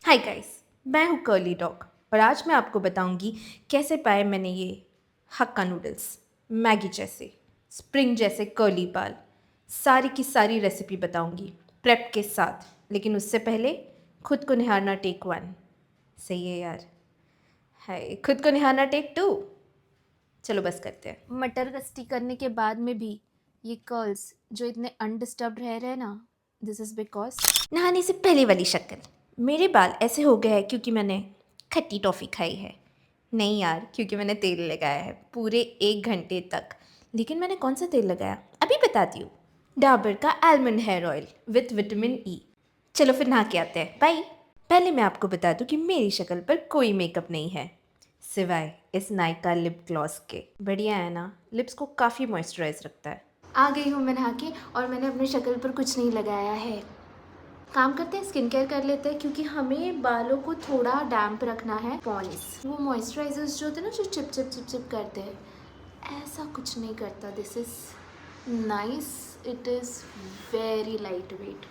Hi guys, मैं हूँ curly dog और आज मैं आपको बताऊंगी कैसे पाए मैंने ये हक्का नूडल्स, मैगी जैसे, स्प्रिंग जैसे कर्ली बाल। सारी की सारी रेसिपी बताऊंगी प्रेप के साथ। लेकिन उससे पहले खुद को निहारना टेक 1। सही है यार। हाय, खुद को निहारना टेक 2। चलो बस करते हैं। मटर गश्ती करने के बाद में भी ये कर्ल्स जो इतने अनडिस्टर्ब्ड रह रहे हैं ना, दिस इज़ बिकॉज नहाने से पहले वाली शक्ल। मेरे बाल ऐसे हो गए हैं क्योंकि मैंने खट्टी टॉफ़ी खाई है। नहीं यार, क्योंकि मैंने तेल लगाया है पूरे 1 घंटे तक। लेकिन मैंने कौन सा तेल लगाया अभी बताती हूँ। डाबर का almond hair oil with vitamin E. चलो फिर नहा के आते हैं, बाय। पहले मैं आपको बता दूं कि मेरी शक्ल पर कोई मेकअप नहीं है सिवाय इस नायका लिप ग्लॉस के। बढ़िया है ना, लिप्स को काफ़ी मॉइस्चराइज रखता है। आ गई हूँ मैं नहा के और मैंने अपनी शक्ल पर कुछ नहीं लगाया है। काम करते हैं, स्किन केयर कर लेते हैं क्योंकि हमें बालों को थोड़ा डैम्प रखना है। पॉन्ड्स वो मॉइस्चराइजर्स जो होते हैं ना, जो चिप चिप चिप चिप करते हैं, ऐसा कुछ नहीं करता। This is nice, it is very light weight.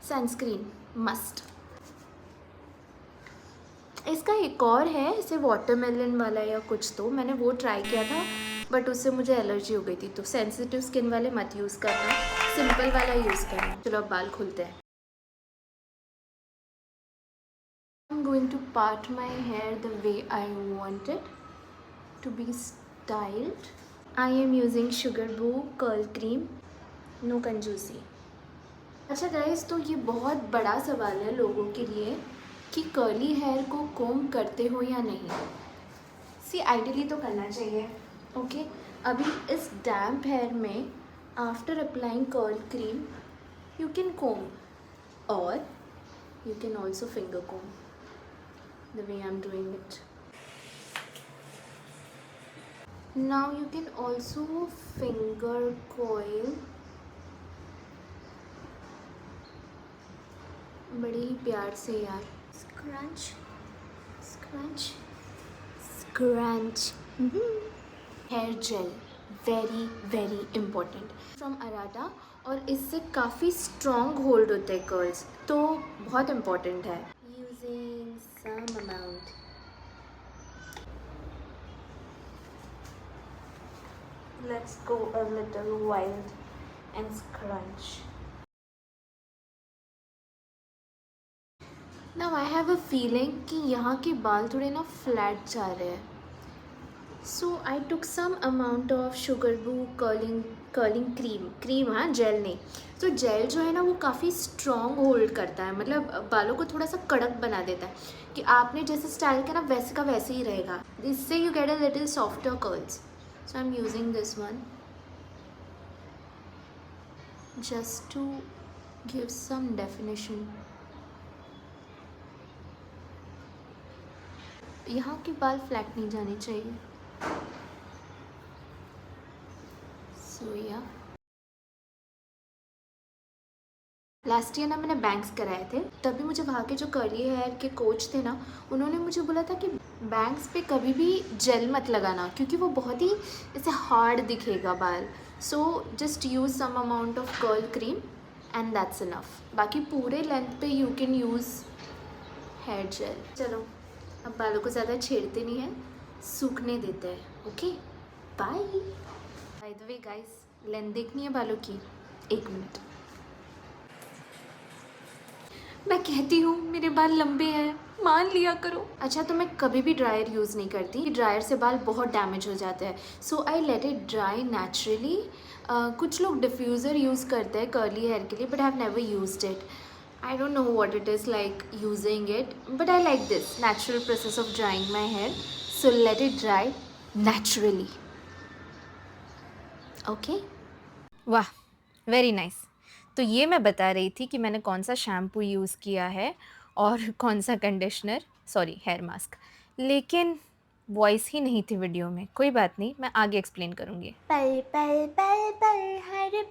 Sunscreen must. इसका एक और है, इसे वाटरमेलन वाला या कुछ, तो मैंने वो ट्राई किया था बट उससे मुझे एलर्जी हो गई थी। तो सेंसिटिव स्किन वाले मत यूज़ करना, सिंपल वाला यूज़ करना। चलो अब बाल खुलते हैं। I am going to part my hair the way I want it to be styled. I am using sugar boo curl cream, no कंजूसी। अच्छा गाइस, तो ये बहुत बड़ा सवाल है लोगों के लिए कि कर्ली हेयर को कोम करते हो या नहीं। सी आइडियली तो करना चाहिए। ओके, अभी इस डैम्प हेयर में after applying curl cream you can comb, और you can also finger comb the way I am doing it. Now you can also finger coil बड़े ही प्यार से यार। Scrunch scrunch scrunch. Hair gel, very very important, from Arata, और इससे काफ़ी strong hold होते हैं कर्ल्स, तो बहुत इम्पोर्टेंट है। Using some amount. Let's go a little wild and scrunch. Now I have a feeling कि यहाँ के बाल थोड़े ना फ्लैट जा रहे हैं। So I took some amount of sugar बू कर्लिंग क्रीम, हाँ, जेल नहीं। तो जेल जो है ना वो काफ़ी स्ट्रॉन्ग होल्ड करता है, मतलब बालों को थोड़ा सा कड़क बना देता है कि आपने जैसे स्टाइल किया ना वैसे का वैसे ही रहेगा। इससे you get a little softer curls. So I am using this one just to give some definition. यहाँ के बाल फ्लैट नहीं जाने चाहिए। सो या लास्ट ईयर ना मैंने बैंक्स कराए थे, तभी मुझे वहाँ के जो कर्ली हेयर के कोच थे ना, उन्होंने मुझे बोला था कि बैंक्स पे कभी भी जेल मत लगाना क्योंकि वो बहुत ही ऐसे हार्ड दिखेगा बाल। So just use some amount of curl cream and that's enough. बाकी पूरे लेंथ पे you can use hair gel. चलो अब बालों को ज़्यादा छेड़ते नहीं हैं, सूखने देते हैं। Okay, bye. By the way guys, length देखनी है बालों की, 1 मिनट। मैं कहती हूँ मेरे बाल लंबे हैं, मान लिया करो। अच्छा, तो मैं कभी भी ड्रायर यूज़ नहीं करती, ड्रायर से बाल बहुत डैमेज हो जाते हैं। So I let it dry naturally. कुछ लोग डिफ्यूज़र यूज़ करते हैं कर्ली हेयर के लिए, but I have never used it. I don't know what it is like using it, but I like this natural process of drying my hair. So let it dry naturally. Okay. वाह, very nice. तो ये मैं बता रही थी कि मैंने कौन सा शैम्पू यूज़ किया है और कौन सा कंडीशनर, सॉरी हेयर मास्क। लेकिन वॉइस ही नहीं थी वीडियो में। कोई बात नहीं, मैं आगे एक्सप्लेन करूँगी। पल पल पल पल हर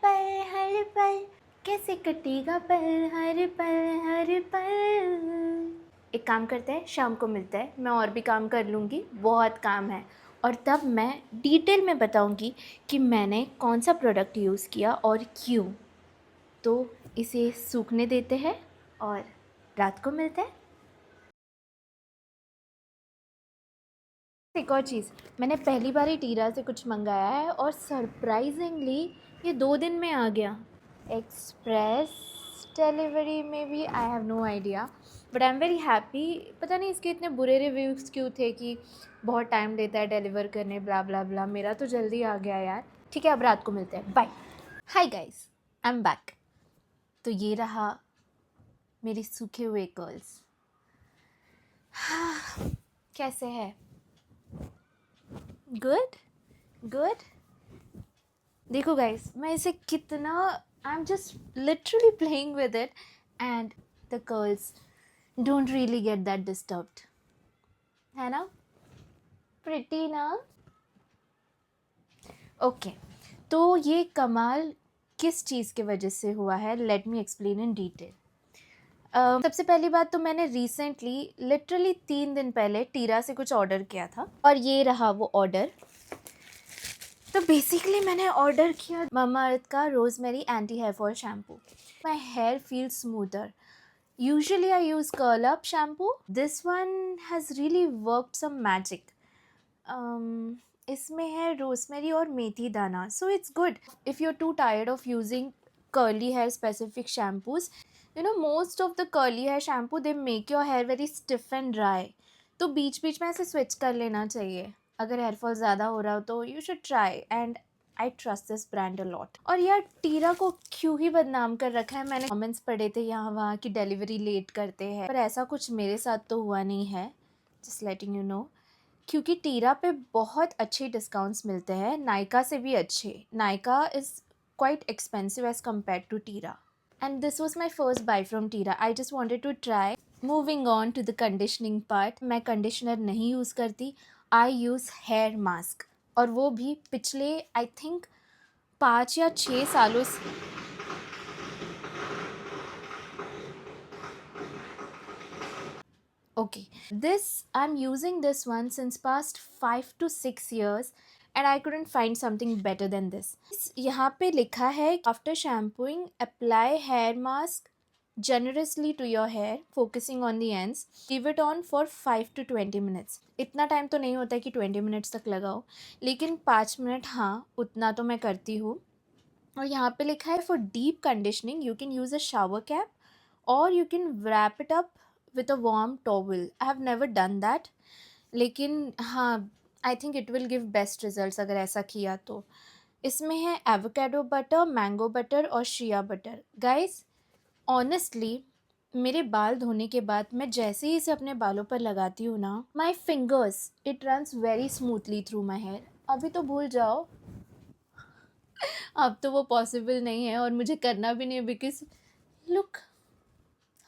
पल कैसे कटेगा पल हर पल। एक काम करते हैं, शाम को मिलते हैं, मैं और भी काम कर लूँगी, बहुत काम है। और तब मैं डिटेल में बताऊँगी कि मैंने कौन सा प्रोडक्ट यूज़ किया और क्यों। तो इसे सूखने देते हैं और रात को मिलते हैं। एक और चीज़, मैंने पहली बार ही टीरा से कुछ मंगाया है और सरप्राइजिंगली ये 2 दिन में आ गया। एक्सप्रेस डिलीवरी में भी I have no idea, but I am very happy. पता नहीं इसके इतने बुरे रिव्यूज़ क्यों थे कि बहुत टाइम लेता है डिलीवर करने, ब्ला ब्ला ब्ला। मेरा तो जल्दी आ गया यार। ठीक है, अब रात को मिलते हैं, bye. Hi guys, I am back. तो ये रहा मेरे सूखे हुए कर्ल्स। कैसे है? Good good. देखो गाइस, मैं इसे कितना, आई am just literally playing with it and the curls don't really get that disturbed, है ना? प्रिटी ना? ओके, तो ये कमाल किस चीज़ की वजह से हुआ है, let me explain in detail. सबसे पहली बात तो मैंने रिसेंटली लिटरली 3 दिन पहले टीरा से कुछ ऑर्डर किया था और ये रहा वो ऑर्डर। तो बेसिकली मैंने ऑर्डर किया ममाअर्थ का rosemary anti hair fall shampoo. My hair feel smoother. Usually I use curl up shampoo, this one has really worked some magic. इसमें है रोज़मेरी और मेथी दाना, so it's good if you are too tired of using curly hair specific shampoos. You know most of the curly hair shampoo they make your hair very stiff and dry, तो बीच बीच में ऐसे switch कर लेना चाहिए। अगर hair fall ज़्यादा हो रहा हो तो you should try, and I trust this brand a lot. और यार टीरा को क्यों ही बदनाम कर रखा है, मैंने कमेंट्स पढ़े थे यहाँ वहाँ की डिलीवरी लेट करते हैं, पर ऐसा कुछ मेरे साथ तो हुआ नहीं है, जस्ट लेटिंग यू नो। क्योंकि टीरा पे बहुत अच्छे डिस्काउंट्स मिलते हैं, नायका से भी अच्छे। Nykaa is quite expensive as compare to Tira, and this was my first buy from Tira. I just wanted to try. Moving on to the conditioning part, मैं कंडीशनर नहीं यूज़ करती, आई यूज़ हेयर मास्क, और वो भी पिछले आई थिंक 5 या 6 सालों से। Okay, this I'm using this one since past 5 to 6 years and I couldn't find something better than this. यहाँ पे लिखा है after shampooing apply hair mask generously to your hair focusing on the ends, leave it on for 5 to 20 minutes. इतना time तो नहीं होता है कि 20 मिनट्स तक लगाओ, लेकिन 5 मिनट हाँ उतना तो मैं करती हूँ। और यहाँ पे लिखा है for deep conditioning you can use a shower cap or you can wrap it up with a warm towel. I have never done that, लेकिन हाँ I think it will give best results अगर ऐसा किया तो। इसमें है avocado butter, mango butter और shea butter. Guys honestly मेरे बाल धोने के बाद मैं जैसे ही इसे अपने बालों पर लगाती हूँ ना, my fingers it runs very smoothly through my hair. अभी तो भूल जाओ, अब तो वो पॉसिबल नहीं है और मुझे करना भी नहीं है, because look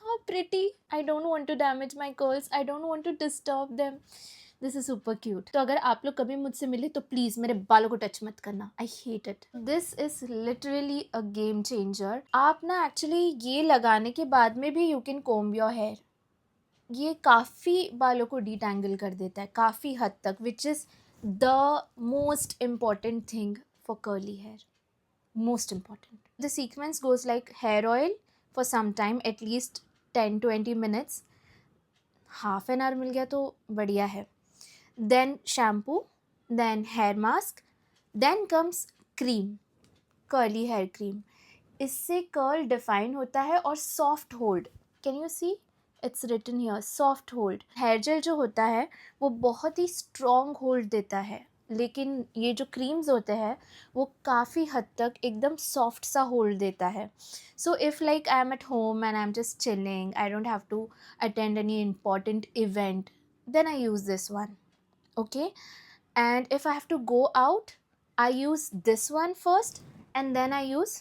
how pretty. I don't want to damage my curls. I don't want to disturb them. This is super cute. तो अगर आप लोग कभी मुझसे मिले तो प्लीज़ मेरे बालों को टच मत करना. I hate it. This is literally a game changer. आप ना एक्चुअली ये लगाने के बाद में भी you can comb your hair. ये काफ़ी बालों को डिटैंगल कर देता है काफ़ी हद तक, which is the most important thing for curly hair. Most important. The sequence goes like hair oil for some time, at least 10-20 minutes. Half an hour मिल गया तो बढ़िया है। Then shampoo, then hair mask, then comes cream, curly hair cream. इससे curl define होता है और soft hold, can you see it's written here soft hold. Hair gel जो होता है वो बहुत ही स्ट्रॉन्ग होल्ड देता है, लेकिन ये जो क्रीम्स होते हैं वो काफ़ी हद तक एकदम सॉफ्ट सा होल्ड देता है। So if like I am at home and I am just chilling, I don't have to attend any important event, then I use this one, okay. And if I have to go out, I use this one first and then I use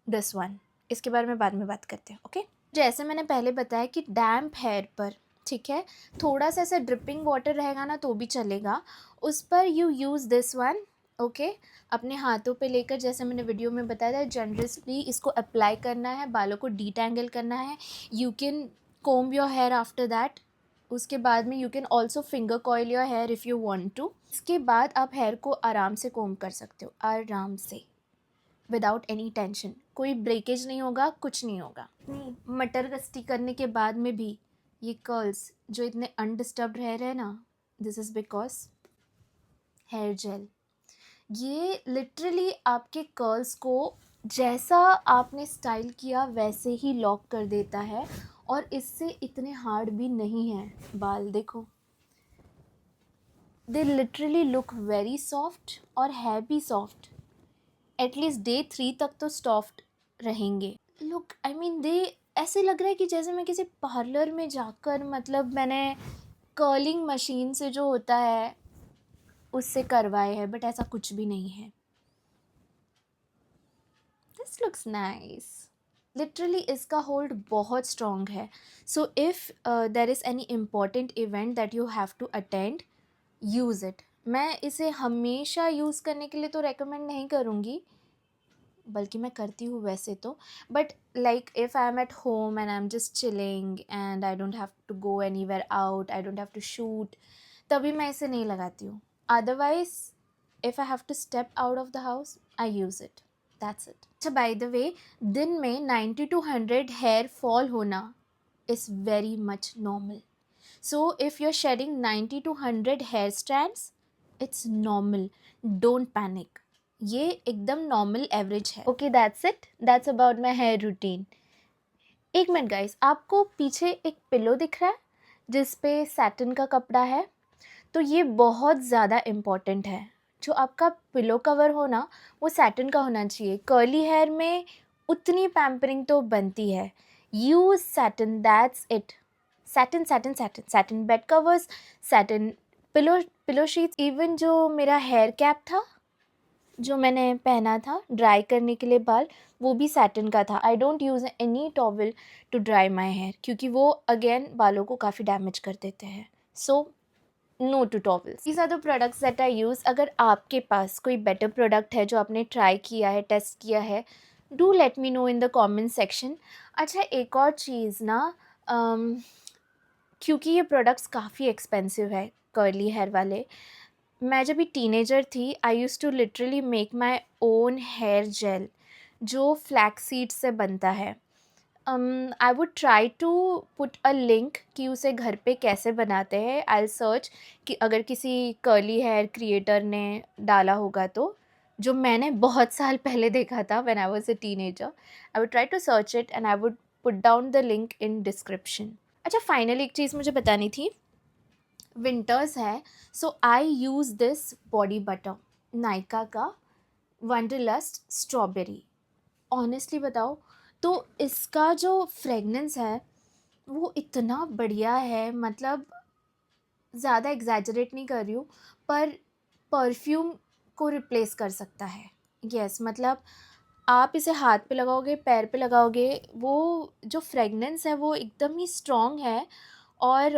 this one. इसके बारे में बाद में बात करते हैं, okay. जैसे मैंने पहले बताया कि डैम्प हेयर पर, ठीक है, थोड़ा सा ऐसा ड्रिपिंग वाटर रहेगा ना तो भी चलेगा, उस पर you use this one, okay. अपने हाथों पे लेकर, जैसे मैंने वीडियो में बताया था, जनरसली इसको अप्लाई करना है, बालों को डिटैंगल करना है। You can comb your hair after that, उसके बाद में you can also finger coil your hair if you want to. इसके बाद आप हेयर को आराम से कोम्ब कर सकते हो, आराम से, विदाउट एनी टेंशन। कोई ब्रेकेज नहीं होगा, कुछ नहीं होगा। इतनी मटर गश्ती करने के बाद में भी ये कर्ल्स जो इतने अनडिस्टर्ब रह रहे हैं ना, this is because hair gel. ये लिटरली आपके कर्ल्स को जैसा आपने स्टाइल किया वैसे ही लॉक कर देता है, और इससे इतने हार्ड भी नहीं हैं बाल। देखो, they literally look very soft और है भी सॉफ्ट। एटलीस्ट डे 3 तक तो सॉफ्ट रहेंगे। लुक, आई मीन दे, ऐसे लग रहा है कि जैसे मैं किसी पार्लर में जाकर, मतलब मैंने कर्लिंग मशीन से जो होता है उससे करवाए हैं, बट ऐसा कुछ भी नहीं है। This looks nice. लिटरली इसका होल्ड बहुत स्ट्रॉन्ग है। So if there is any important event that you have to attend, use it. मैं इसे हमेशा यूज़ करने के लिए तो रेकमेंड नहीं करूँगी, बल्कि मैं करती हूँ वैसे तो, but like if I am at home and I am just chilling and I don't have to go anywhere out, I don't have to shoot, तभी मैं इसे नहीं लगाती हूँ। Otherwise if I have to step out of the house, I use it, that's it. अच्छा, by the way, दिन में 90 to 100 hair fall होना is very much normal. So if you are shading 90 to 100 hair strands, it's normal, don't panic, ये एकदम normal average है। Okay, that's it, that's about my hair routine. एक minute guys, आपको पीछे एक pillow दिख रहा है जिस पे सैटिन का कपड़ा है? तो ये बहुत ज़्यादा इम्पॉर्टेंट है। जो आपका पिलो कवर हो ना, वो सैटिन का होना चाहिए। कर्ली हेयर में उतनी पैम्परिंग तो बनती है। Use satin, that's it. Satin satin satin satin bed covers, satin pillow sheets. Even जो मेरा हेयर कैप था जो मैंने पहना था ड्राई करने के लिए बाल, वो भी सैटिन का था। I don't use any towel to dry my hair, क्योंकि वो अगेन बालों को काफ़ी डैमेज कर देते हैं। So no to towels. These are the products that I use. अगर आपके पास कोई बेटर प्रोडक्ट है जो आपने ट्राई किया है, टेस्ट किया है, do let me know in the comment section. अच्छा, एक और चीज़ ना, क्योंकि ये प्रोडक्ट्स काफ़ी एक्सपेंसिव है कर्ली हेयर वाले, मैं जब भी टीनेजर थी, I used to literally make my own hair gel जो फ्लैक्स सीड से बनता है। I would try to put a link कि उसे घर पे कैसे बनाते हैं। आई सर्च कि अगर किसी कर्ली हेयर क्रिएटर ने डाला होगा तो, जो मैंने बहुत साल पहले देखा था when I was a teenager. I would try to search it and I would put down the link in description. अच्छा, फाइनली एक चीज़ मुझे बतानी थी। विंटर्स है, so I use this body butter Nykaa का वंडरलस्ट स्ट्रॉबेरी। ऑनेस्टली बताओ तो इसका जो फ्रेगनेंस है वो इतना बढ़िया है, मतलब ज़्यादा एग्जैजरेट नहीं कर रही हूँ, पर परफ्यूम को रिप्लेस कर सकता है। यस, मतलब आप इसे हाथ पे लगाओगे, पैर पे लगाओगे, वो जो फ्रेगनेंस है वो एकदम ही स्ट्रॉन्ग है और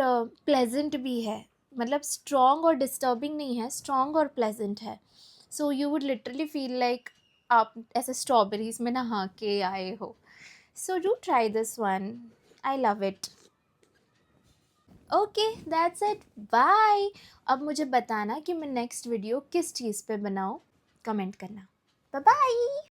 प्लेजेंट भी है। मतलब स्ट्रॉन्ग और डिस्टर्बिंग नहीं है, स्ट्रॉन्ग और प्लेजेंट है। So you would literally feel like आप ऐसे स्ट्रॉबेरीज में नहा के आए हो। So do try this one, I love it. Okay, that's it, bye. अब मुझे बताना कि मैं नेक्स्ट वीडियो किस चीज़ पे बनाऊँ, कमेंट करना। Bye bye.